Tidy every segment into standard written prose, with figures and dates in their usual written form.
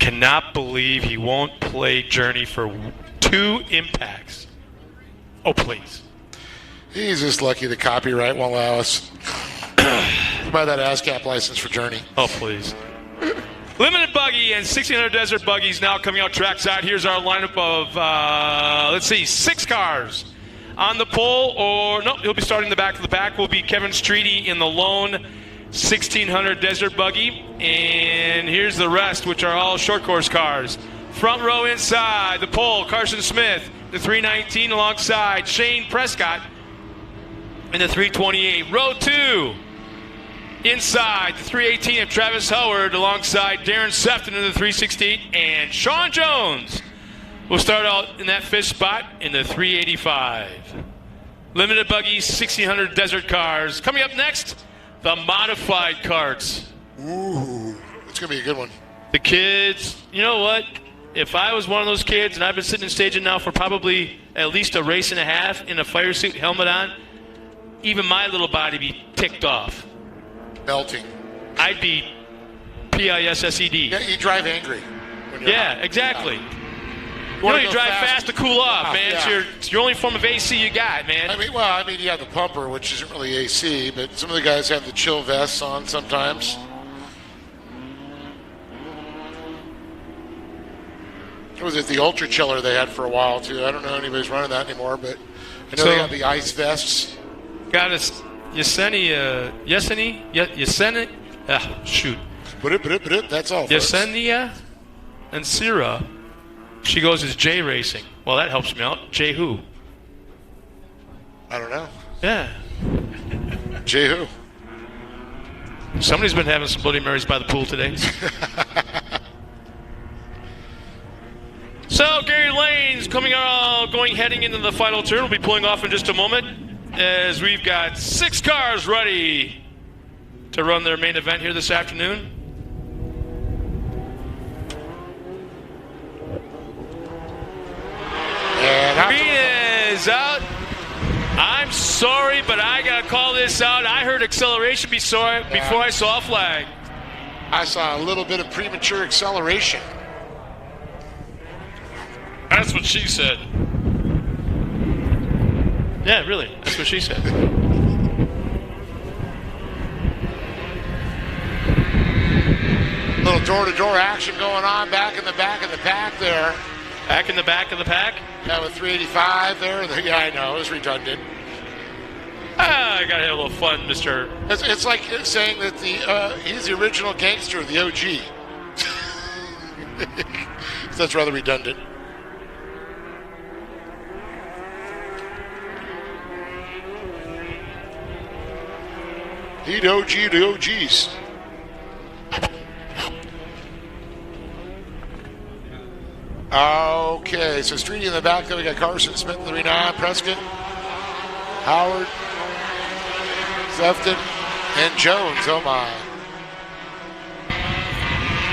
Cannot believe he won't play Journey for 2 impacts. Oh, please. He's just lucky the copyright won't allow us to buy that ASCAP license for Journey. Oh, please. Limited Buggy and 1600 Desert Buggies now coming out trackside. Here's our lineup of, 6 cars on the pole. Or, no, he'll be starting the back of the pack. Will be Kevin Streety in the lone 1600 Desert Buggy. And here's the rest, which are all short course cars. Front row inside the pole, Carson Smith, the 319 alongside Shane Prescott in the 328. Row 2. Inside, the 318 of Travis Howard alongside Darren Sefton in the 368. And Sean Jones will start out in that 5th spot in the 385. Limited Buggies, 1600 Desert cars. Coming up next, the modified carts. Ooh, it's going to be a good one. The kids, you know what? If I was one of those kids, and I've been sitting in staging now for probably at least a race and a half in a fire suit, helmet on, even my little body be ticked off. Melting. I'd be P-I-S-S-E-D. Yeah, you drive angry. When you're hot. Exactly. You You drive fast to cool off, man. Yeah. It's your only form of AC you got, man. I mean, you have the pumper, which isn't really AC, but some of the guys have the chill vests on sometimes. What was it, the Ultra Chiller they had for a while, too? I don't know if anybody's running that anymore, but I know they got the ice vests. Got us Yesenia, shoot. That's all, folks. Yesenia and Sierra. She goes as J Racing. Well, that helps me out. J who? I don't know. Yeah. J who? Somebody's been having some Bloody Marys by the pool today. So, Gary Lane's heading into the final turn. We'll be pulling off in just a moment as we've got 6 cars ready to run their main event here this afternoon. Green is out. I'm sorry, but I got to call this out. I heard acceleration before I saw a flag. I saw a little bit of premature acceleration. That's what she said. Yeah, really. That's what she said. Little door-to-door action going on back in the back of the pack there. Back in the back of the pack? Yeah, with 385 there. Yeah, I know. It was redundant. I got to have a little fun, Mr. It's like saying that he's the original gangster, the OG. So that's rather redundant. He'd OG the OGs. Okay, so Streety in the back there. We got Carson Smith in the 39, Prescott, Howard, Sefton, and Jones. Oh my.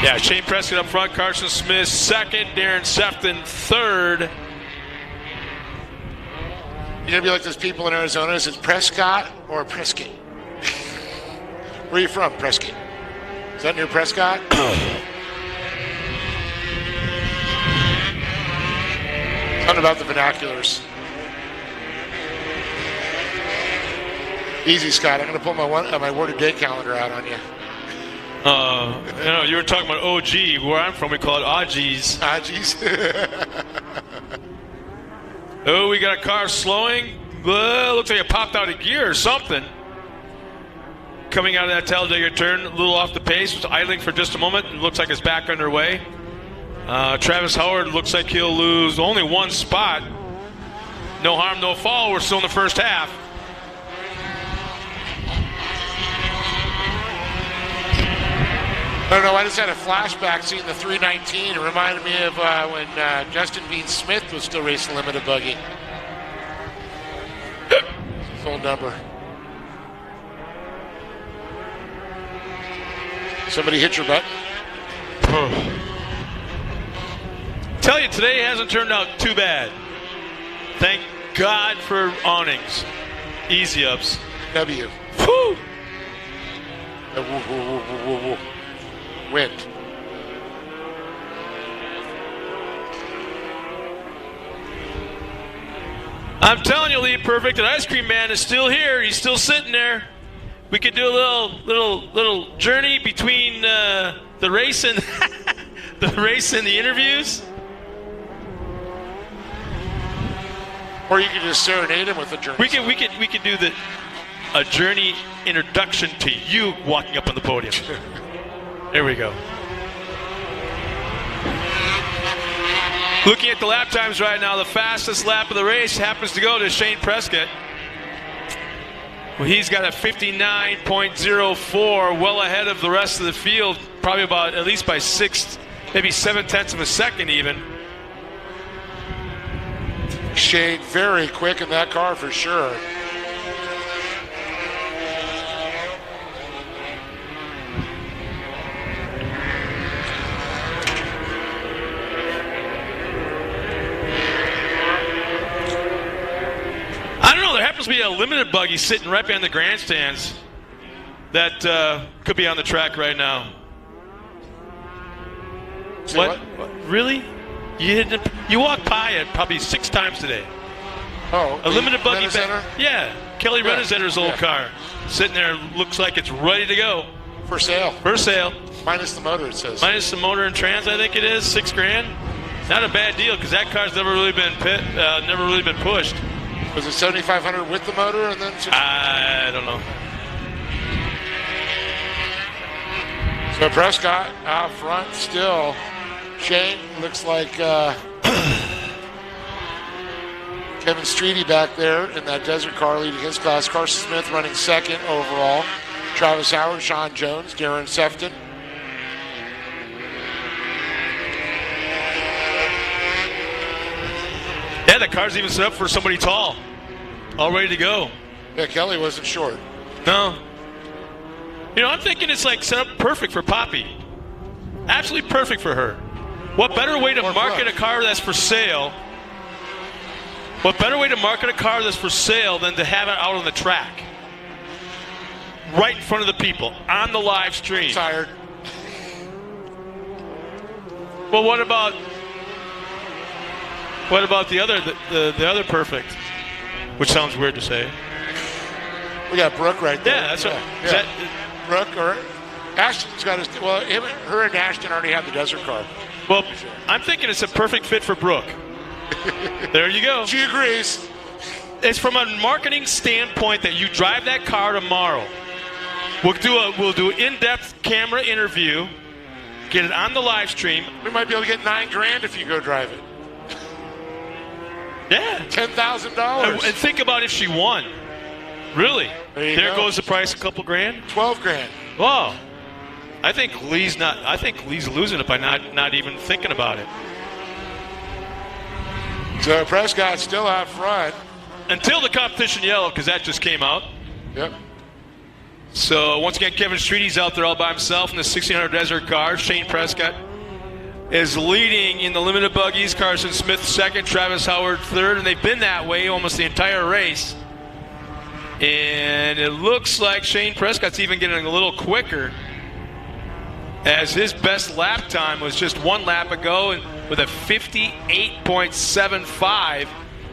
Yeah, Shane Prescott up front, Carson Smith second, Darren Sefton third. You're going to be like those people in Arizona. Is it Prescott or Prescott? Where are you from, Prescott? Is that near Prescott? Something about the vernaculars. Easy, Scott. I'm going to pull my word of day calendar out on you. You were talking about OG. Where I'm from, we call it OGs. OGs. Oh, we got a car slowing. Looks like it popped out of gear or something. Coming out of that Talladega turn, a little off the pace. Was idling for just a moment. It looks like it's back underway. Travis Howard looks like he'll lose only 1 spot. No harm, no foul. We're still in the first half. I don't know. I just had a flashback seeing the 319. It reminded me of when Justin Bean Smith was still racing limited buggy. Full number. Somebody hit your button. Tell you, today hasn't turned out too bad. Thank God for awnings. Easy ups. W. Whew. Wind. I'm telling you, Lead Perfect, and Ice Cream Man is still here. He's still sitting there. We could do a little journey between the race and the race and the interviews. Or you could just serenade him with a journey. We could do a journey introduction to you walking up on the podium. There we go. Looking at the lap times right now, the fastest lap of the race happens to go to Shane Prescott. Well, he's got a 59.04, well ahead of the rest of the field, probably about at least by 6, maybe 7/10 of a second even. Shane very quick in that car for sure. I don't know, there happens to be a limited buggy sitting right behind the grandstands that could be on the track right now. What? Really? You walked by it probably 6 times today. Oh, a limited buggy Renazetter's? Yeah, Kelly Renazetter's old car. Sitting there, looks like it's ready to go. For sale. For sale. Minus the motor, it says. Minus the motor and trans, I think it is, $6,000. Not a bad deal because that car's never really been pushed. Was it $7,500 with the motor and then? I don't know. So Prescott out front still. Shane looks like Kevin Streety back there in that desert car leading his class. Carson Smith running second overall. Travis Howard, Sean Jones, Darren Sefton. Yeah, the car's even set up for somebody tall. All ready to go. Yeah, Kelly wasn't short. No. You know, I'm thinking it's like set up perfect for Poppy. Absolutely perfect for her. What better way to market a car that's for sale? What better way to market a car that's for sale than to have it out on the track? Right in front of the people, on the live stream. Tired. Well, what about the other perfect? Which sounds weird to say. We got Brooke right there. Yeah, that's right. Yeah. Brooke or Ashton's got his. Well, her and Ashton already have the desert car. Well, I'm thinking it's a perfect fit for Brooke. There you go. She agrees. It's from a marketing standpoint that you drive that car tomorrow. We'll do an in-depth camera interview, get it on the live stream. We might be able to get $9,000 if you go drive it. Yeah. $10,000. And think about if she won. Really? There goes the price, a couple grand. $12,000. Wow. I think Lee's losing it by not even thinking about it. So Prescott's still out front. Until the competition yellow, because that just came out. Yep. So once again, Kevin Streety's out there all by himself in the 1600 Desert car. Shane Prescott is leading in the limited buggies. Carson Smith second, Travis Howard third, and they've been that way almost the entire race. And it looks like Shane Prescott's even getting a little quicker, as his best lap time was just 1 lap ago, and with a 58.75,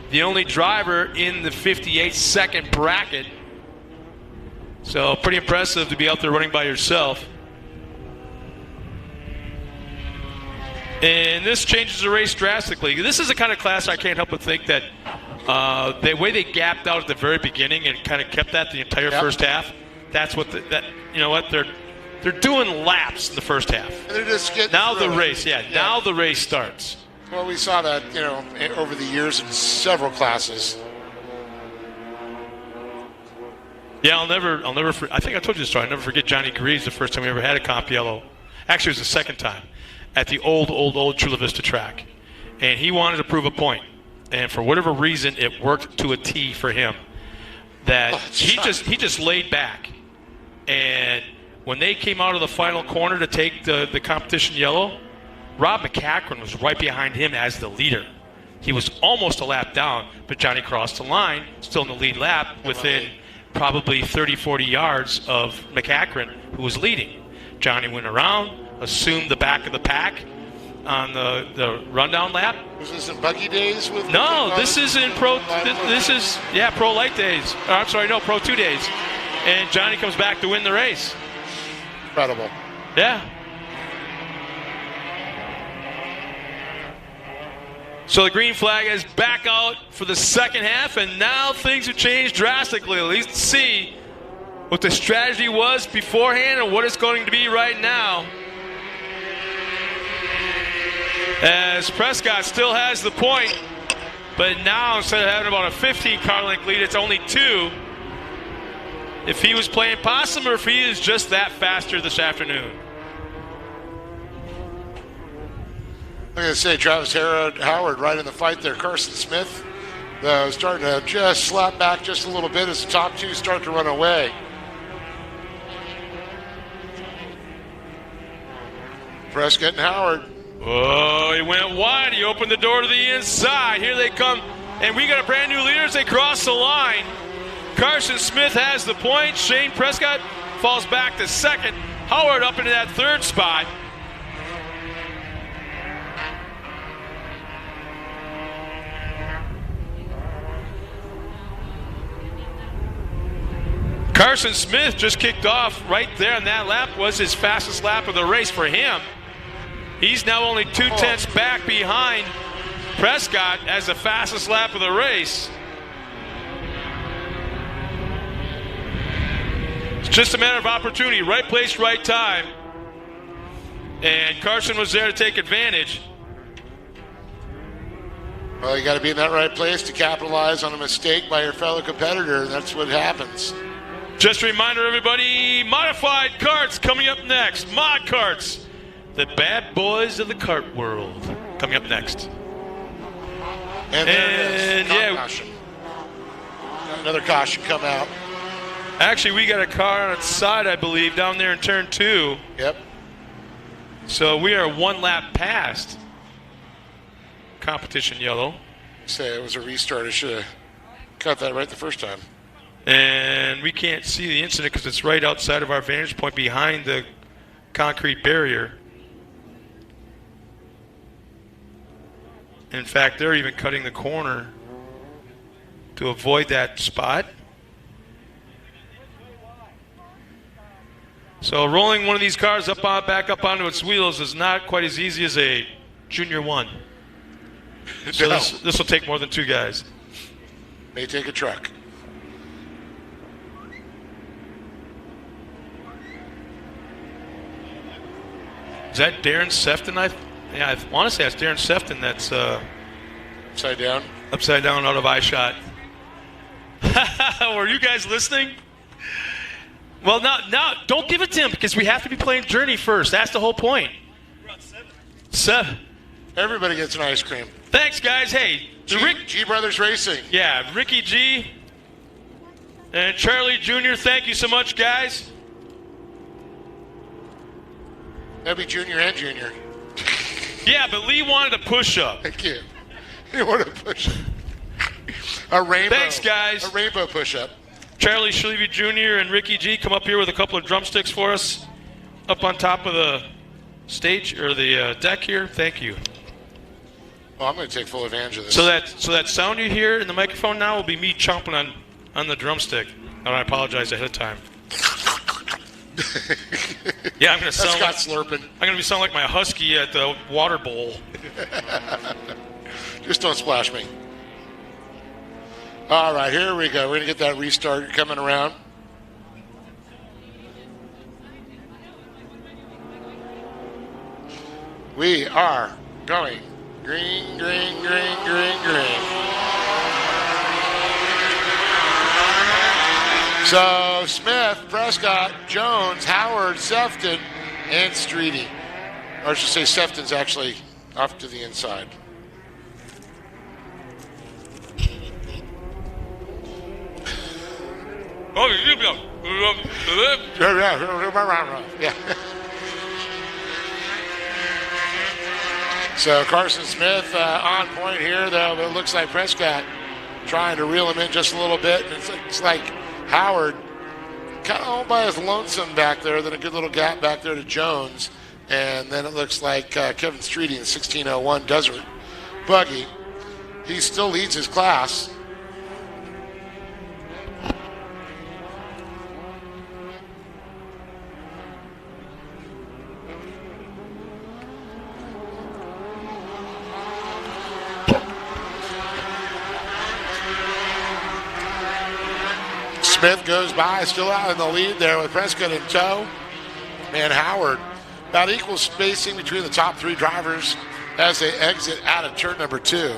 the only driver in the 58-second bracket. So pretty impressive to be out there running by yourself. And this changes the race drastically. This is the kind of class I can't help but think that the way they gapped out at the very beginning and kind of kept that the entire first half, that's what they're doing laps in the first half. And they're just getting now the race, now the race starts. Well, we saw that, over the years in several classes. Yeah, I'll never. I think I told you this story. I'll never forget Johnny Greaves the first time we ever had a comp yellow. Actually, it was the second time at the old Chula Vista track, and he wanted to prove a point. And for whatever reason, it worked to a T for him. That he just laid back, and when they came out of the final corner to take the competition yellow, Rob McCachran was right behind him as the leader. He was almost a lap down, but Johnny crossed the line, still in the lead lap, within probably 30, 40 yards of McCachran, who was leading. Johnny went around, assumed the back of the pack, on the rundown lap. Was this in Buggy days? No, this is in Pro. This is Pro Light days. I'm sorry, no, Pro 2 days. And Johnny comes back to win the race. Incredible. Yeah. So the green flag is back out for the second half, and now things have changed drastically. At least see what the strategy was beforehand and what it's going to be right now. As Prescott still has the point, but now instead of having about a 15-car length lead, it's only 2. If he was playing possum or if he is just that faster this afternoon. I'm going to say Travis Howard right in the fight there. Carson Smith starting to just slap back just a little bit as the top 2 start to run away. Prescott and Howard. Oh, he went wide. He opened the door to the inside. Here they come. And we got a brand new leader as they cross the line. Carson Smith has the point. Shane Prescott falls back to second. Howard up into that third spot. Carson Smith just kicked off right there on that lap. Was his fastest lap of the race for him. He's now only 2/10 back behind Prescott as the fastest lap of the race. It's just a matter of opportunity. Right place, right time. And Carson was there to take advantage. Well, you got to be in that right place to capitalize on a mistake by your fellow competitor, and that's what happens. Just a reminder, everybody, modified karts coming up next. Mod karts, the bad boys of the kart world, coming up next. And there it is. Caution. Another caution come out. Actually, we got a car on its side, I believe, down there in turn 2. Yep. So we are 1 lap past competition yellow. Say it was a restart. I should have cut that right the first time. And we can't see the incident because it's right outside of our vantage point behind the concrete barrier. In fact, they're even cutting the corner to avoid that spot. So rolling one of these cars back up onto its wheels is not quite as easy as a Junior 1. So No. this will take more than 2 guys. May take a truck. Is that Darren Sefton? I want to say that's Darren Sefton that's upside down out of eye shot. Were you guys listening? Well, now, don't give it to him because we have to be playing Journey first. That's the whole point. Seven. Everybody gets an ice cream. Thanks, guys. Hey, G Brothers Racing. Yeah, Ricky G and Charlie Jr., thank you so much, guys. That'd be Junior and Junior. Yeah, but Lee wanted a push-up. Thank you. He wanted a push-up. A rainbow. Thanks, guys. A rainbow push-up. Charlie Schleve Jr. and Ricky G come up here with a couple of drumsticks for us up on top of the stage or the deck here. Thank you. Oh, I'm going to take full advantage of this. So that sound you hear in the microphone now will be me chomping on the drumstick. And I apologize ahead of time. Yeah, I'm going to sound Scott slurping. I'm going to be sounding like my husky at the water bowl. Just don't splash me. All right, here we go. We're going to get that restart coming around. We are going green, green, green, green, green. So Smith, Prescott, Jones, Howard, Sefton, and Streety. Or I should say Sefton's actually off to the inside. Oh, Yeah. So Carson Smith on point here, though. But it looks like Prescott trying to reel him in just a little bit. And it's like Howard kind of all by his lonesome back there. Then a good little gap back there to Jones. And then it looks like Kevin Streety in 1601 Desert Buggy. He still leads his class. Smith goes by, still out in the lead there with Prescott in tow. And Howard, about equal spacing between the top three drivers as they exit out of turn number 2.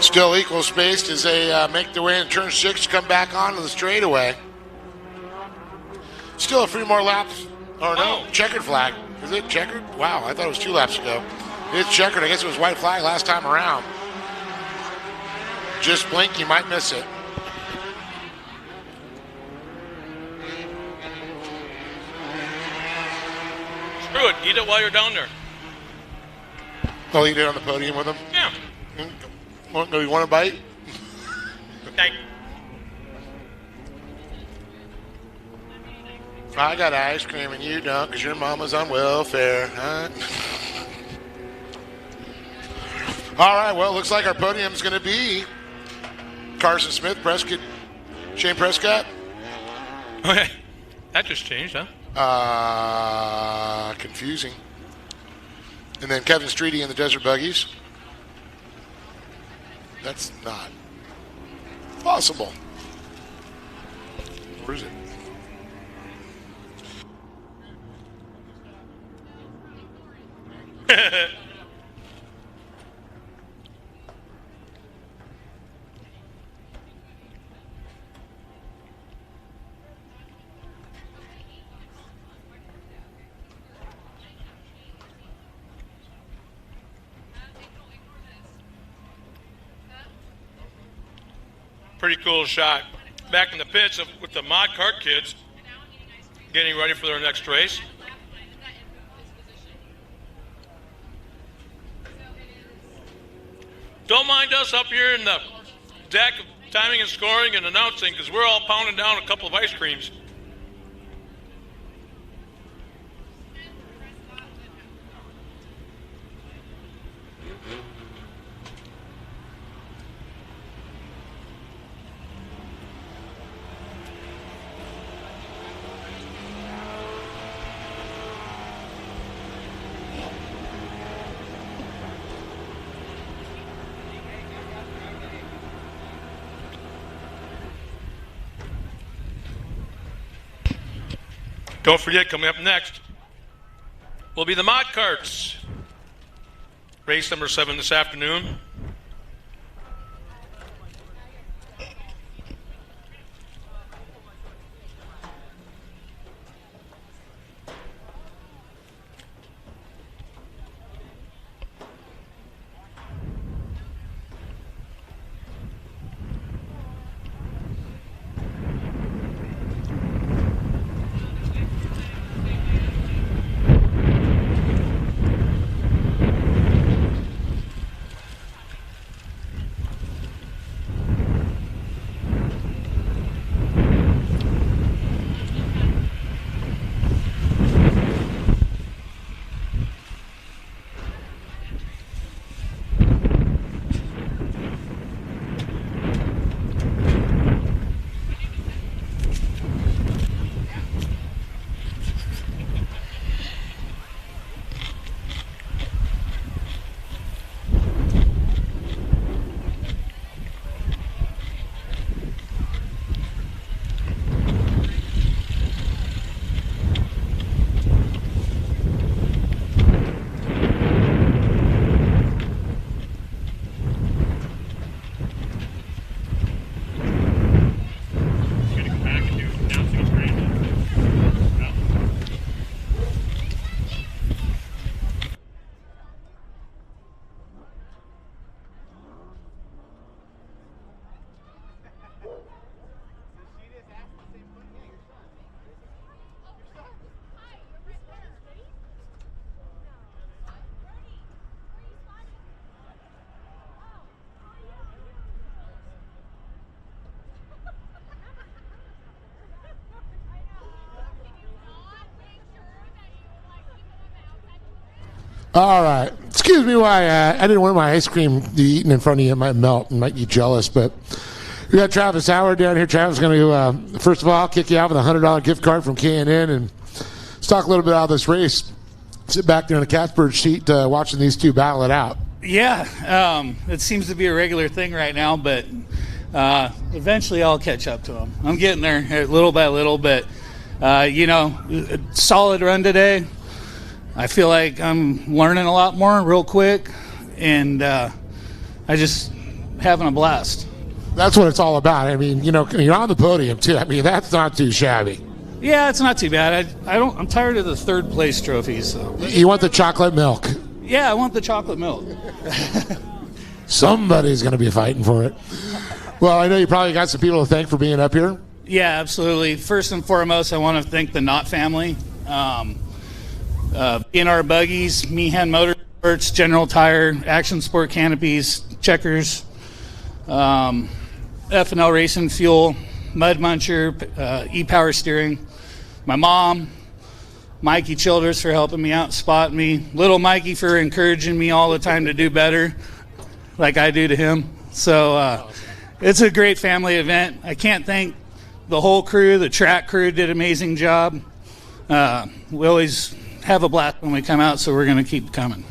Still equal spaced as they make their way in turn 6, come back onto the straightaway. Still a few more laps. Or no, checkered flag. Is it checkered? Wow, I thought it was 2 laps ago. It's checkered. I guess it was white flag last time around. Just blink, you might miss it. Screw it. Eat it while you're down there. I'll eat it on the podium with them? Yeah. Do you want a bite? Thank you. I got ice cream and you don't because your mama's on welfare. Huh? All right, well, it looks like our podium's going to be Carson Smith, Prescott, Shane Prescott. Okay. That just changed, huh? Confusing. And then Kevin Streety in the Desert Buggies. That's not possible. Where is it? Pretty cool shot. Back in the pits with the mod kart kids getting ready for their next race. Don't mind us up here in the deck of timing and scoring and announcing because we're all pounding down a couple of ice creams. Don't forget, coming up next will be the mod karts. Race number 7 this afternoon. All right. Excuse me why I didn't want my ice cream to be eaten in front of you. It might melt and might get jealous, but we got Travis Howard down here. Travis is going to, first of all, kick you out with a $100 gift card from K&N, and let's talk a little bit about this race. Sit back there in the catbird seat watching these two battle it out. Yeah, it seems to be a regular thing right now, but eventually I'll catch up to them. I'm getting there little by little, but, solid run today. I feel like I'm learning a lot more real quick, and I just having a blast. That's what it's all about. I mean, you're on the podium, too. I mean, that's not too shabby. Yeah, it's not too bad. I'm tired of the third place trophies. So. You want the chocolate milk? Yeah, I want the chocolate milk. Somebody's going to be fighting for it. Well, I know you probably got some people to thank for being up here. Yeah, absolutely. First and foremost, I want to thank the Knott family. B&R Buggies, Meehan Motorsports, General Tire, Action Sport Canopies, Checkers, F&L Racing Fuel, Mud Muncher, E-Power Steering, my mom, Mikey Childers for helping me out, spotting me, little Mikey for encouraging me all the time to do better, like I do to him. So it's a great family event. I can't thank the whole crew. The track crew did an amazing job. We always have a blast when we come out, so we're going to keep coming.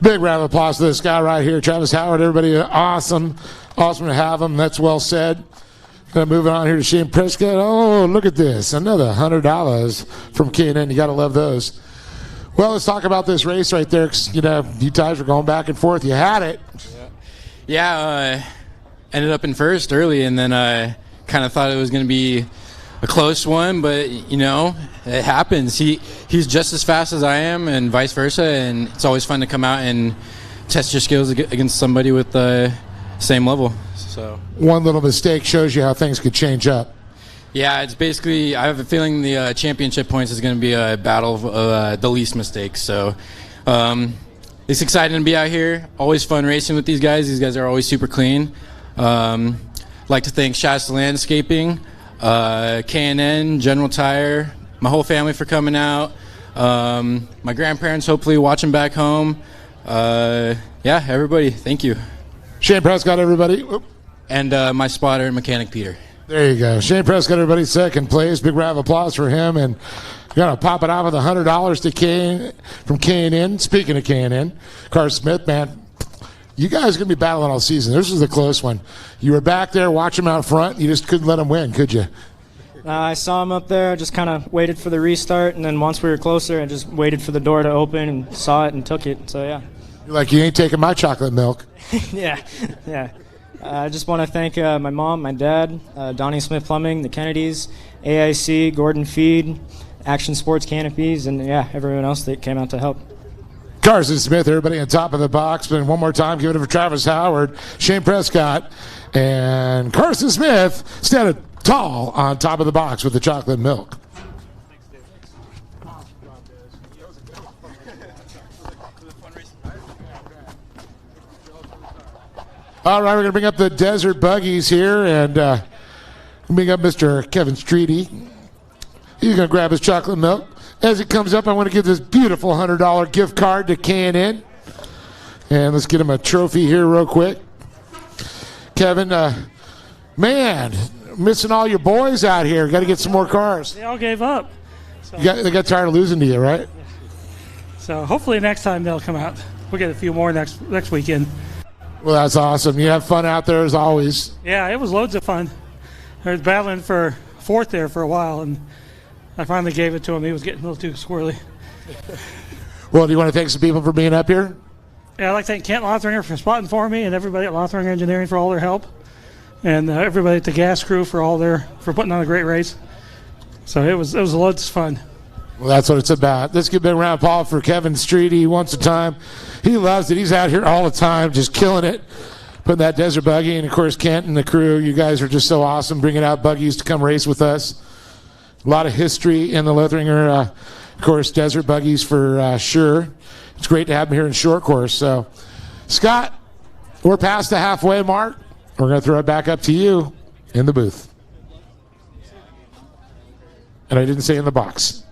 Big round of applause to this guy right here, Travis Howard. Everybody, awesome to have him. That's well said. Moving on here to Shane Prescott. Oh, look at this, another $100 from K&N. You got to love those. Well, let's talk about this race right there. You guys were going back and forth. You had it. Yeah, ended up in first early, and then I kind of thought it was going to be a close one, but it happens. He's just as fast as I am, and vice versa. And it's always fun to come out and test your skills against somebody with the same level. So one little mistake shows you how things could change up. Yeah, it's basically. I have a feeling the championship points is going to be a battle of the least mistakes. So it's exciting to be out here. Always fun racing with these guys. These guys are always super clean. Like to thank Shasta Landscaping, K&N, General Tire, my whole family for coming out. My grandparents hopefully watching back home. Everybody, thank you. Shane Prescott, everybody. Oop. And my spotter, Mechanic Peter. There you go. Shane Prescott, everybody, second place. Big round of applause for him. And you're going to pop it out with $100 from K&N. Speaking of K&N, Carson Smith, man, you guys are going to be battling all season. This was a close one. You were back there, watch him out front. You just couldn't let him win, could you? I saw him up there. I just kind of waited for the restart. And then once we were closer, I just waited for the door to open and saw it and took it. So, yeah. You're like, you ain't taking my chocolate milk. Yeah. I just want to thank my mom, my dad, Donnie Smith Plumbing, the Kennedys, AIC, Gordon Feed, Action Sports Canopies, and, everyone else that came out to help. Carson Smith, everybody on top of the box. But one more time, give it up for Travis Howard, Shane Prescott, and Carson Smith standing tall on top of the box with the chocolate milk. All right, we're going to bring up the Desert Buggies here and bring up Mr. Kevin Streety. He's going to grab his chocolate milk. As it comes up, I want to give this beautiful $100 gift card to K&N. And let's get him a trophy here real quick. Kevin, man, missing all your boys out here. Got to get some more cars. They all gave up. So. They got tired of losing to you, right? So hopefully next time they'll come out. We'll get a few more next weekend. Well, that's awesome. You have fun out there as always. Yeah, it was loads of fun. I was battling for fourth there for a while, and I finally gave it to him. He was getting a little too squirrely. Well, do you want to thank some people for being up here? Yeah, I'd like to thank Kent Lothringer for spotting for me, and everybody at Lothringer Engineering for all their help, and everybody at the gas crew for putting on a great race. So it was loads of fun. Well, that's what it's about. Let's give a big round of applause for Kevin Streety once a time. He loves it. He's out here all the time, just killing it, putting that Desert Buggy. And, of course, Kent and the crew, you guys are just so awesome, bringing out buggies to come race with us. A lot of history in the Lothringer, of course, Desert Buggies for sure. It's great to have them here in short course. So, Scott, we're past the halfway mark. We're going to throw it back up to you in the booth. And I didn't say in the box.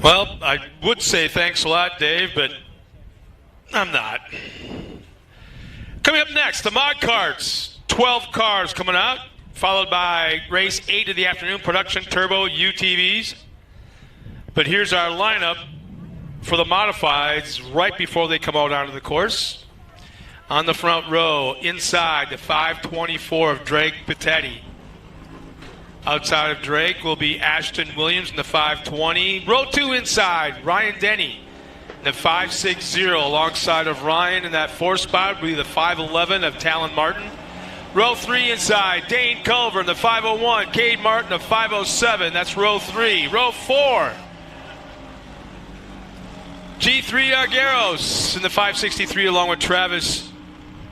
Well, I would say thanks a lot, Dave, but I'm not. Coming up next, the mod carts. 12 cars coming out, followed by race 8 of the afternoon, production turbo UTVs. But here's our lineup for the modifieds right before they come out onto the course. On the front row, inside the 524 of Drake Patetti. Outside of Drake will be Ashton Williams in the 520. Row 2 inside, Ryan Denny in the 560 alongside of Ryan in that 4 spot will be the 511 of Talon Martin. Row 3 inside, Dane Culver in the 501, Cade Martin of 507. That's row 3. Row 4, G3 Argueros in the 563 along with Travis